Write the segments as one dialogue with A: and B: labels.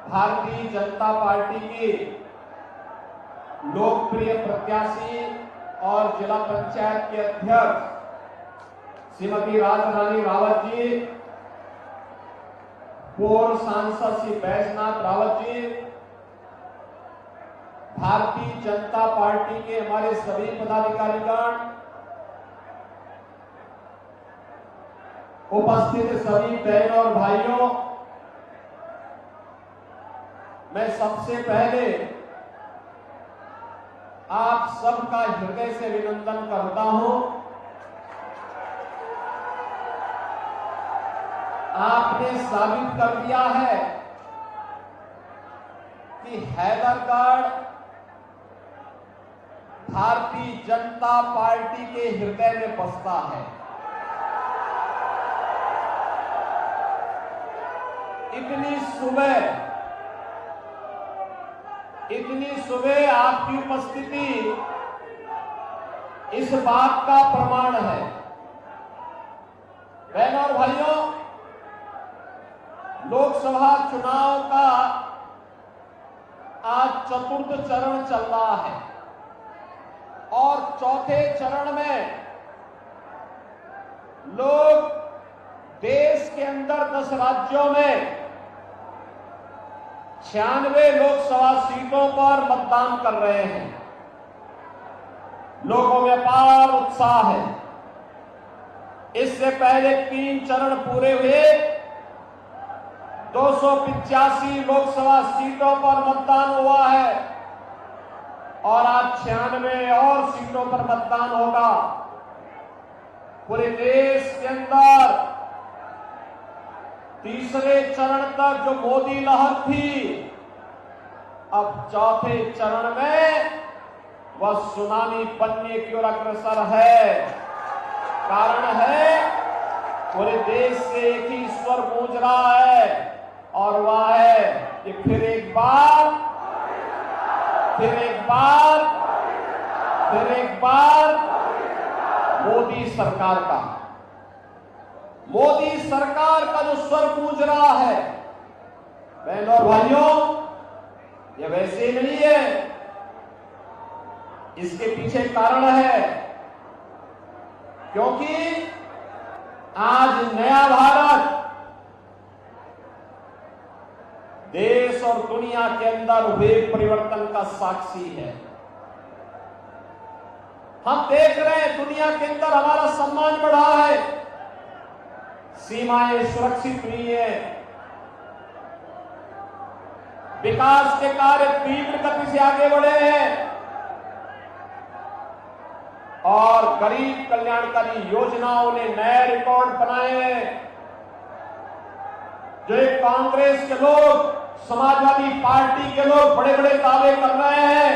A: Bharatiya Janata party की लोकप्रिय प्रत्याशी और जिला पंचायत के अध्यक्ष श्रीमती राजरानी रावत जी, पूर्व सांसद श्री बैजनाथ रावत जी, भारतीय जनता पार्टी के हमारे सभी पदाधिकारीगण, उपस्थित सभी बहनों और भाइयों, मैं सबसे पहले आप सबका हृदय से अभिनंदन करता हूं। आपने साबित कर दिया है कि हैदरगढ़ भारतीय जनता पार्टी के हृदय में बसता है। इतनी सुबह आपकी उपस्थिति इस बात का प्रमाण है। बहनों और भाइयों, लोकसभा चुनाव का आज चतुर्थ चरण चल रहा है और चौथे चरण में लोग देश के अंदर 10 राज्यों में 96 लोकसभा सीटों पर मतदान कर रहे हैं। लोगों में अपार उत्साह है। इससे पहले 3 चरण पूरे हुए 285 लोकसभा सीटों पर मतदान हुआ है और आज 96 और सीटों पर मतदान होगा। पूरे देश के अंदर तीसरे चरण तक जो मोदी लहर थी, अब चौथे चरण में वह सुनामी बनने की ओर अग्रसर है। कारण है पूरे देश से एक ही स्वर गूंज रहा है और वह है कि फिर एक बार मोदी सरकार का जो स्वर गूंज रहा है। बहनों और भाइयों, यह वैसे ही नहीं है, इसके पीछे कारण है, क्योंकि आज नया भारत देश और दुनिया के अंदर हुए परिवर्तन का साक्षी है। हम देख रहे हैं दुनिया के अंदर हमारा सम्मान बढ़ा है, सीमाएं सुरक्षित हुई है, विकास के कार्य तीव्र गति से आगे बढ़े हैं और गरीब कल्याणकारी योजनाओं ने नए रिकॉर्ड बनाए हैं। जो एक कांग्रेस के लोग, समाजवादी पार्टी के लोग बड़े बड़े दावे कर रहे हैं,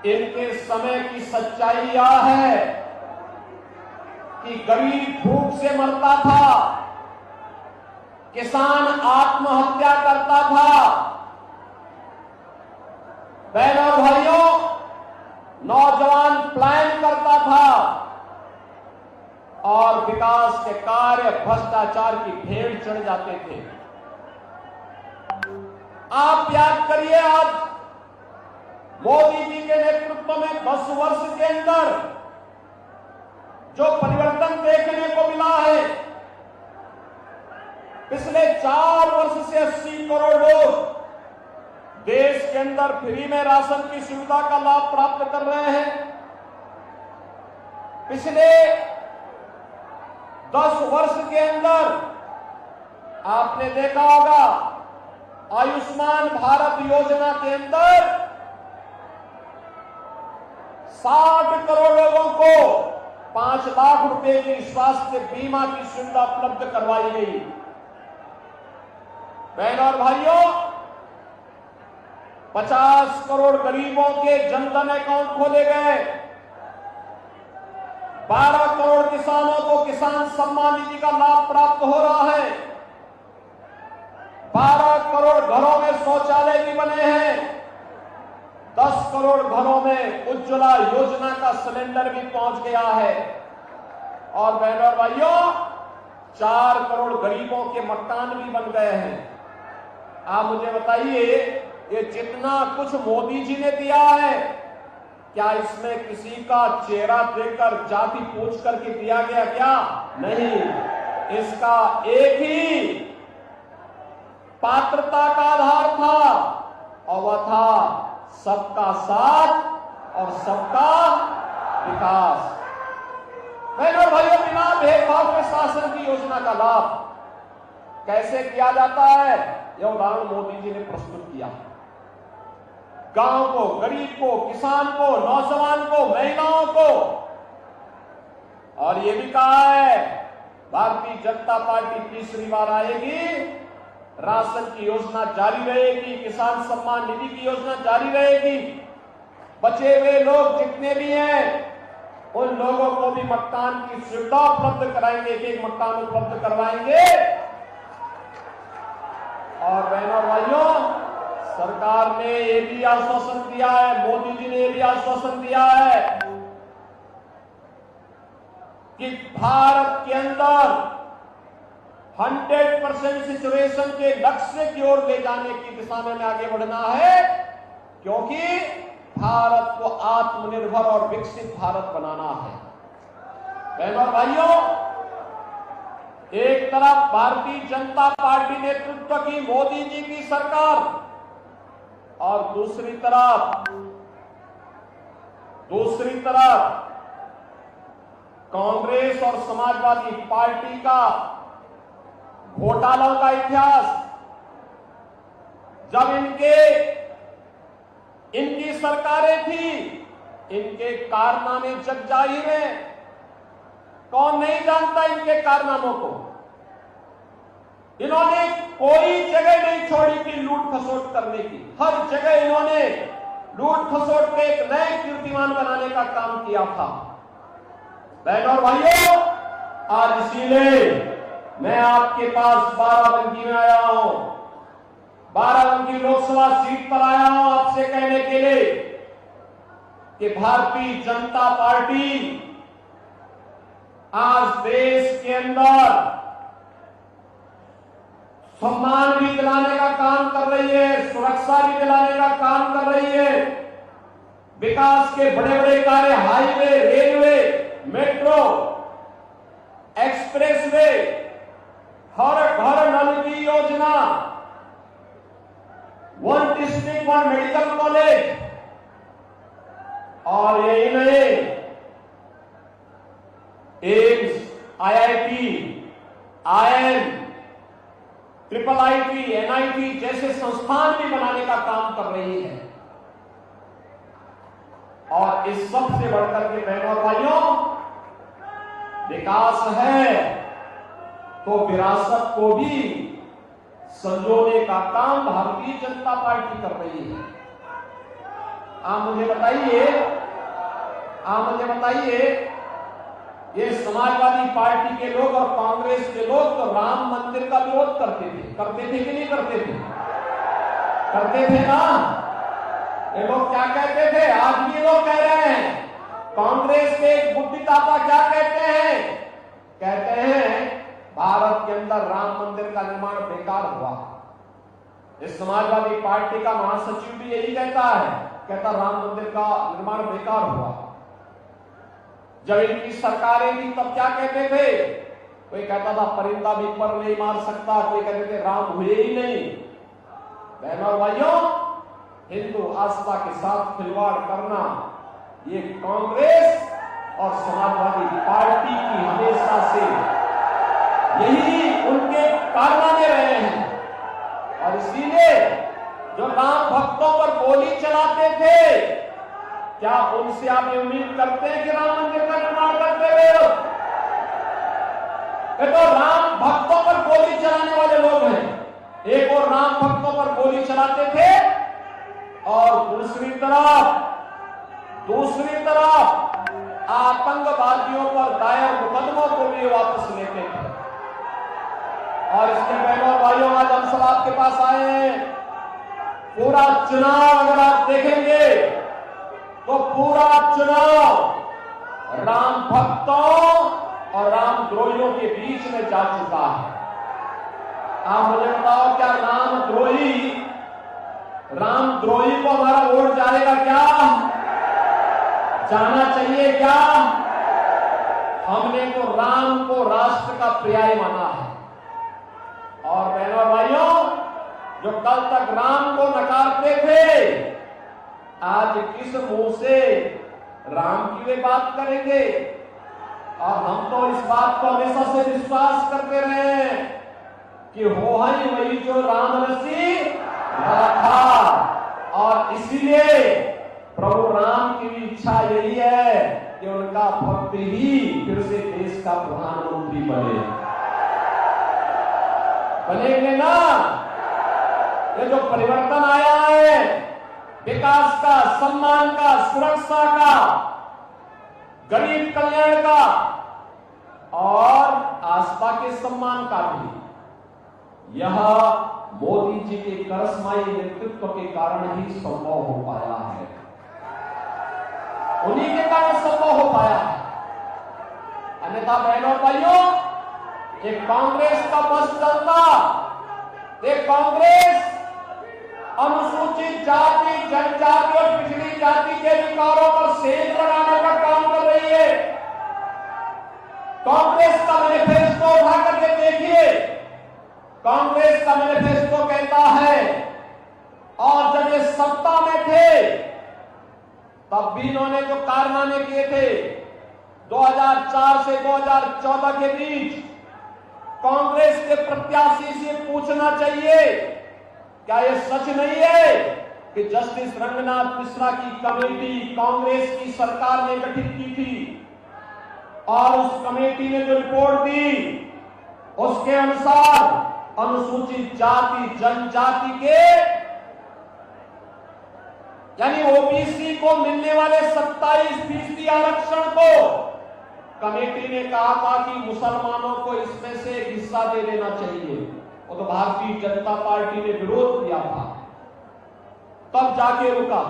A: इनके समय की सच्चाई यह है कि गरीब भूख से मरता था, किसान आत्महत्या करता था। बहनों और भाइयों, नौजवान पलायन करता था और विकास के कार्य भ्रष्टाचार की भेड़ चढ़ जाते थे। आप याद करिए, आज मोदी जी के नेतृत्व में 10 वर्ष के अंदर जो परिवर्तन देखने को मिला है। पिछले 4 वर्ष से 80 करोड़ लोग देश के अंदर फ्री में राशन की सुविधा का लाभ प्राप्त कर रहे हैं। पिछले 10 वर्ष के अंदर आपने देखा होगा, आयुष्मान भारत योजना के अंदर 60 करोड़ लोगों को 5 लाख रुपए की स्वास्थ्य बीमा की सुविधा उपलब्ध करवाई गई। बहनों और भाइयों, 50 करोड़ गरीबों के जनधन अकाउंट खोले गए। 12 करोड़ किसानों को किसान सम्मान निधि का लाभ प्राप्त हो रहा है। 12 करोड़ घरों में शौचालय भी बने हैं। 10 करोड़ घरों में उज्ज्वला योजना का सिलेंडर भी पहुंच गया है। और बहनों और भाइयों, 4 करोड़ गरीबों के मकान भी बन गए हैं। आप मुझे बताइए, ये जितना कुछ मोदी जी ने दिया है, क्या इसमें किसी का चेहरा देखकर जाति पूछ करके दिया गया क्या? नहीं, इसका एक ही पात्रता का आधार था और वह था सबका साथ और सबका विकास। बहनों भाइयों, बिना भेदभाव के शासन की योजना का लाभ कैसे किया जाता है, यह उदाहरण मोदी जी ने प्रस्तुत किया। गांव को, गरीब को, किसान को, नौजवान को, महिलाओं को, और यह भी कहा है भारतीय जनता पार्टी तीसरी बार आएगी, राशन की योजना जारी रहेगी, किसान सम्मान निधि की योजना जारी रहेगी। बचे हुए लोग जितने भी हैं उन लोगों को भी मकान की सुविधा उपलब्ध कराएंगे, एक मकान उपलब्ध करवाएंगे। और बहनों और भाइयों, सरकार ने ये भी आश्वासन दिया है, मोदी जी ने ये भी आश्वासन दिया है कि भारत के अंदर 100% सिचुएशन के लक्ष्य की ओर ले जाने की दिशा में आगे बढ़ना है, क्योंकि भारत को आत्मनिर्भर और विकसित भारत बनाना है। बहनों और भाइयों, एक तरफ भारतीय जनता पार्टी नेतृत्व की मोदी जी की सरकार और दूसरी तरफ कांग्रेस और समाजवादी पार्टी का घोटालों का इतिहास। जब इनकी सरकारें थी, इनके कारनामे जग जाहिर हैं। कौन नहीं जानता इनके कारनामों को? इन्होंने कोई जगह नहीं छोड़ी कि लूट खसोट करने की। हर जगह इन्होंने लूट खसोट के एक नए कीर्तिमान बनाने का काम किया था। बहनों और भाइयों, आज इसीलिए मैं आपके पास बाराबंकी में आया हूं, बाराबंकी लोकसभा सीट पर आया हूं आपसे कहने के लिए कि भारतीय जनता पार्टी आज देश के अंदर सम्मान भी दिलाने का काम कर रही है, सुरक्षा भी दिलाने का काम कर रही है। विकास के बड़े बड़े कार्य, हाईवे, रेलवे, मेट्रो, एक्सप्रेसवे, हर घर नल की योजना, one district one medical college, और यही नहीं, AIIMS, IIT, IIM, IIIT, NIT जैसे संस्थान भी बनाने का काम कर रही है। और इस सब से बढ़कर के बहनों और भाइयों, विकास है तो विरासत को भी संजोने का काम भारतीय जनता पार्टी कर रही है। आप मुझे बताइए, ये समाजवादी पार्टी के लोग और कांग्रेस के लोग तो राम मंदिर का विरोध करते थे कि नहीं करते थे? करते थे ना। ये लोग क्या कहते थे? आज भी लोग कह रहे हैं। कांग्रेस के एक बुद्धिदाता क्या कहते हैं? कहते हैं भारत के अंदर राम मंदिर का निर्माण बेकार हुआ। इस समाजवादी पार्टी का महासचिव भी यही कहता है, कहता राम मंदिर का निर्माण बेकार हुआ। जब इनकी सरकारें थी तब क्या कहते थे? कोई कहता था परिंदा भी पर नहीं मार सकता, कोई कहते थे राम हुए ही नहीं। बहनों और भाइयों, हिंदू आस्था के साथ खिलवाड़ करना ये कांग्रेस और समाजवादी पार्टी की हमेशा से यही उनके कारनामे रहे हैं। और इसीलिए जो राम भक्तों पर गोली चलाते थे, क्या उनसे आप ये उम्मीद करते हैं कि राम मंदिर का निर्माण करते हुए? ये तो राम भक्तों पर गोली चलाने वाले लोग हैं। एक और राम भक्तों पर गोली चलाते थे और दूसरी तरफ आतंकवादियों पर दायर मुकदमों को भी वापस लेते थे। और इसके बहनों भाइयों, आज हम सब आपके पास आए हैं। पूरा चुनाव अगर आप देखेंगे तो पूरा चुनाव राम भक्तों और राम द्रोहियों के बीच में जा चुका है। आप मुझे बताओ, क्या रामद्रोही को हमारा वोट जाएगा क्या? जाना चाहिए क्या? हमने तो राम को राष्ट्र का पर्याय माना है। और बहनों और भाइयों, जो कल तक राम को नकारते थे, आज किस मुंह से राम की वे बात करेंगे? और हम तो इस बात को हमेशा से विश्वास करते रहे कि हो ही वही जो राम रसी था। और इसलिए प्रभु राम की भी इच्छा यही है कि उनका भक्त ही फिर से देश का प्रधानमंत्री बनेंगे ना। ये जो परिवर्तन आया है, विकास का, सम्मान का, सुरक्षा का, गरीब कल्याण का और आस्था के सम्मान का भी, यह मोदी जी के करिश्माई नेतृत्व के कारण ही संभव हो पाया है। उन्हीं के कारण संभव हो पाया है। अन्यथा बहनों और भाइयों, एक कांग्रेस का बस चलता, एक कांग्रेस अनुसूचित जाति, जनजाति और पिछड़ी जाति के अधिकारों पर सेंध लगाने का काम कर रही है। कांग्रेस का मैनिफेस्टो उठा करके देखिए। कांग्रेस का मैनिफेस्टो कहता है, और जब ये सत्ता में थे तब भी इन्होंने जो कारनामे किए थे 2004 से 2014 के बीच, कांग्रेस के प्रत्याशी से पूछना चाहिए, क्या यह सच नहीं है कि जस्टिस रंगनाथ मिश्रा की कमेटी कांग्रेस की सरकार ने गठित की थी, और उस कमेटी ने जो रिपोर्ट दी उसके अनुसार अनुसूचित जाति, जनजाति के यानी ओबीसी को मिलने वाले 27% आरक्षण को कमेटी ने कहा था कि मुसलमानों को इसमें से एक हिस्सा दे देना चाहिए। वो तो भारतीय जनता पार्टी ने विरोध किया था, तब जाके रुका।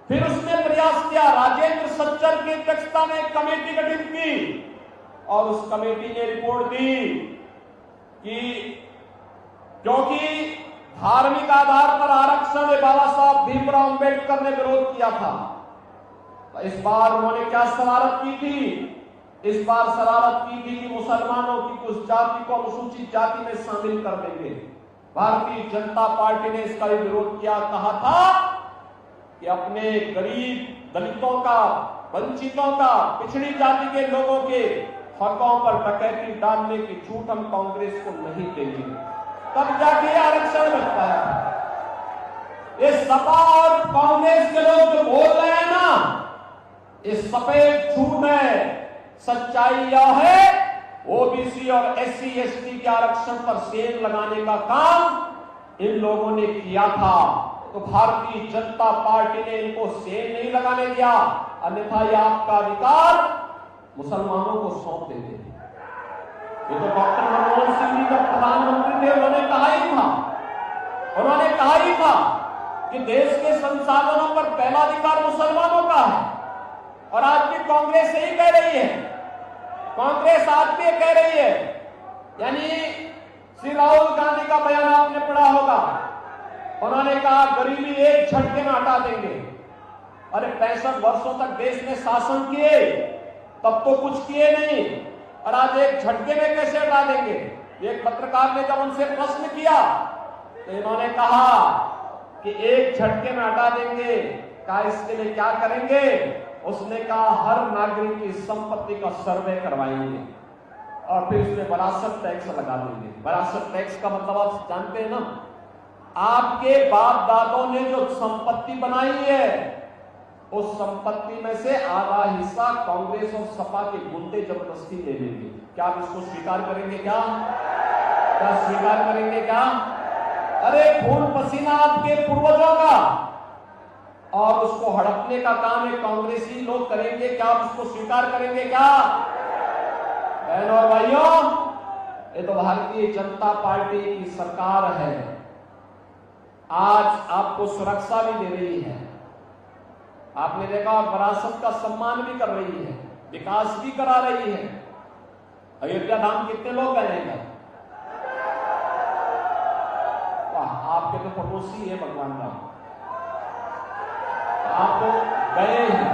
A: फिर उसने प्रयास किया, राजेंद्र सच्चर की अध्यक्षता में एक कमेटी गठित की, और उस कमेटी ने रिपोर्ट दी कि क्योंकि धार्मिक आधार पर आरक्षण बाबा साहब भीमराव अंबेडकर ने विरोध किया था, तो इस बार उन्होंने क्या शरारत की थी? इस बार शरारत की थी कि मुसलमानों की कुछ जाति को अनुसूचित जाति में शामिल कर देंगे। भारतीय जनता पार्टी ने इसका विरोध किया, कहा था कि अपने गरीब, दलितों का, वंचितों का, पिछड़ी जाति के लोगों के हकों पर डकैती डालने की छूट हम कांग्रेस को नहीं देंगे। तब जाके आरक्षण मिल पाया। ये सपा और कांग्रेस के लोग जो बोल रहे हैं ना, ये सफेद झूठ है। सच्चाई यह है, ओबीसी और एससी एसटी के आरक्षण पर सेल लगाने का काम इन लोगों ने किया था, तो भारतीय जनता पार्टी ने इनको सेल नहीं लगाने दिया, अन्यथा यह आपका अधिकार मुसलमानों को सौंप देते थे। ये तो डॉक्टर मनमोहन सिंह जी जब प्रधानमंत्री थे, उन्होंने कहा ही था कि देश के संसाधनों पर पहला अधिकार मुसलमानों का है। और आज भी कांग्रेस यही कह रही है। कांग्रेस आज भी कह रही है, यानी श्री राहुल गांधी का बयान आपने पढ़ा होगा, उन्होंने कहा गरीबी एक झटके में हटा देंगे। अरे 65 वर्षों तक देश में शासन किए, तब तो कुछ किए नहीं, और आज एक झटके में कैसे हटा देंगे? एक पत्रकार ने जब उनसे प्रश्न किया तो इन्होंने कहा कि एक झटके में हटा देंगे। कहा इसके लिए क्या करेंगे? उसने कहा हर नागरिक की संपत्ति का सर्वे करवाएंगे और फिर उसमें विरासत टैक्स लगा देंगे। विरासत टैक्स का मतलब आप जानते हैं ना, आपके बाप दादों ने जो संपत्ति बनाई है, उस संपत्ति में से आधा हिस्सा कांग्रेस और सपा के गुंडे जबरदस्ती ले लेंगे। क्या आप इसको स्वीकार करेंगे? क्या स्वीकार करेंगे? क्या? अरे खून पसीना आपके पूर्वजों का, और उसको हड़पने का काम एक कांग्रेसी लोग करेंगे। क्या आप उसको स्वीकार करेंगे? क्या बहनों और भाइयों, ये तो भारतीय जनता पार्टी की सरकार है। आज आपको सुरक्षा भी दे रही है, आपने देखा, विरासत का सम्मान भी कर रही है, विकास भी करा रही है। अयोध्या धाम कितने लोग गए हैं? पड़ोसी है भगवान राम। आप तो गए हैं,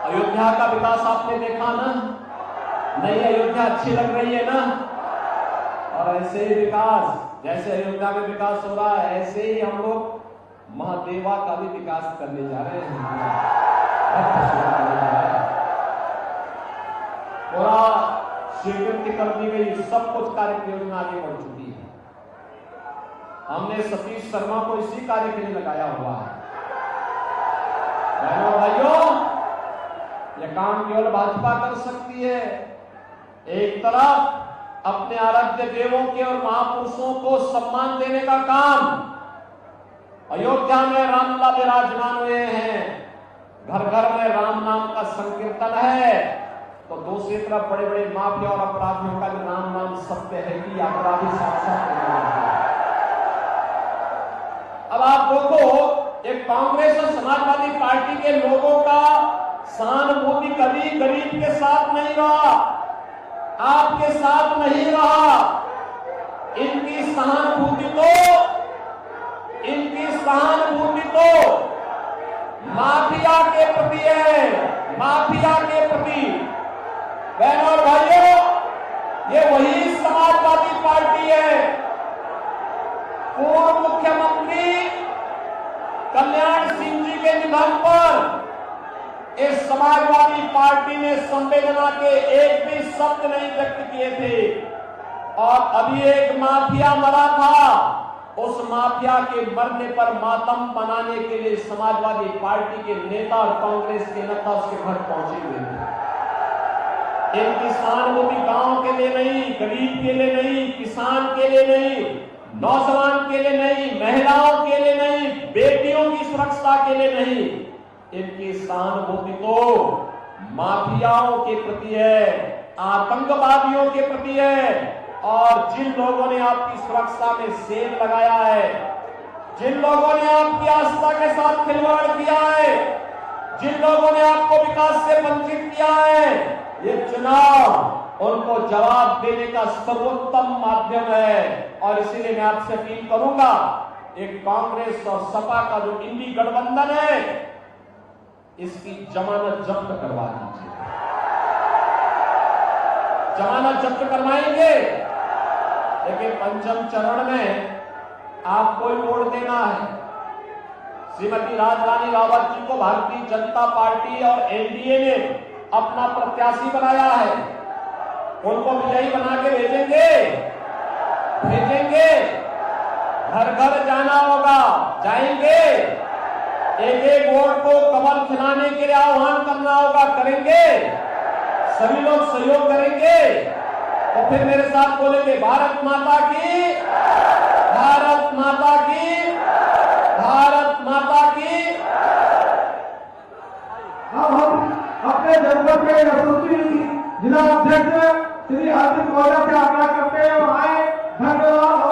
A: अयोध्या का विकास आपने देखा ना, नई अयोध्या अच्छी लग रही है ना। और ऐसे ही विकास, जैसे अयोध्या में विकास हो रहा है, ऐसे ही हम लोग महादेवा का भी विकास करने जा रहे हैं। पूरा स्वीकृति कर दी गई, सब कुछ कार्य योजना आगे बढ़ चुकी है। हमने सतीश शर्मा को इसी कार्य के लिए लगाया हुआ है। बहनों भाइयों, यह काम केवल भाजपा कर सकती है। एक तरफ अपने आराध्य देवों के और महापुरुषों को सम्मान देने का काम, अयोध्या में रामलला विराजमान हुए हैं, घर घर में राम नाम का संकीर्तन है, तो दूसरी तरफ बड़े बड़े माफिया और अपराधियों का भी राम नाम सत्य है कि अपराधी साक्षात है। अब आप देखो, एक कांग्रेस और समाजवादी पार्टी के लोगों का सहानुभूति कभी गरीब के साथ नहीं रहा, आपके साथ नहीं रहा। इनकी सहानुभूति तो माफिया के प्रति है, माफिया के प्रति। बहनों और भाइयों, ये वही समाजवादी पार्टी है। पूर्व मुख्यमंत्री कल्याण सिंह जी के निधन पर इस समाजवादी पार्टी ने संवेदना के एक भी शब्द नहीं व्यक्त किए थे। और अभी एक माफिया मरा था, उस माफिया के मरने पर मातम मनाने के लिए समाजवादी पार्टी के नेता और कांग्रेस के नेता उसके घर पहुंचे हुए थे। इनकी सहानुभूति गांव के लिए नहीं, गरीब के लिए नहीं, किसान के लिए नहीं, नौजवान के लिए नहीं, महिलाओं के लिए नहीं, बेटियों की सुरक्षा के लिए नहीं, इनकी सहानुभूति तो माफियाओं के प्रति है, आतंकवादियों के प्रति है। और जिन लोगों ने आपकी सुरक्षा में सेल लगाया है, जिन लोगों ने आपकी आस्था के साथ खिलवाड़ किया है, जिन लोगों ने आपको विकास से वंचित किया है, ये चुनाव उनको जवाब देने का सर्वोत्तम माध्यम है। और इसीलिए मैं आपसे अपील करूंगा, एक कांग्रेस और सपा का जो इंडी गठबंधन है, इसकी जमानत जब्त करवा दीजिए। जमानत जब्त करवाएंगे, लेकिन पंचम चरण में आपको ही वोट देना है। श्रीमती राजरानी रावत जी को भारतीय जनता पार्टी और एनडीए ने अपना प्रत्याशी बनाया है। उनको विजयी बना के भेजेंगे, घर घर जाना होगा, जाएंगे, एक एक वोट को कमल खिलाने के लिए आह्वान करना होगा, करेंगे, सभी लोग सहयोग करेंगे। तो फिर मेरे साथ बोलेंगे, भारत माता की, भारत माता की, भारत माता की।
B: अब हम अपने जनपद के यशस्वी जिला अध्यक्ष श्री हार्दिक मौर्य से आग्रह करते हैं और आए। धन्यवाद।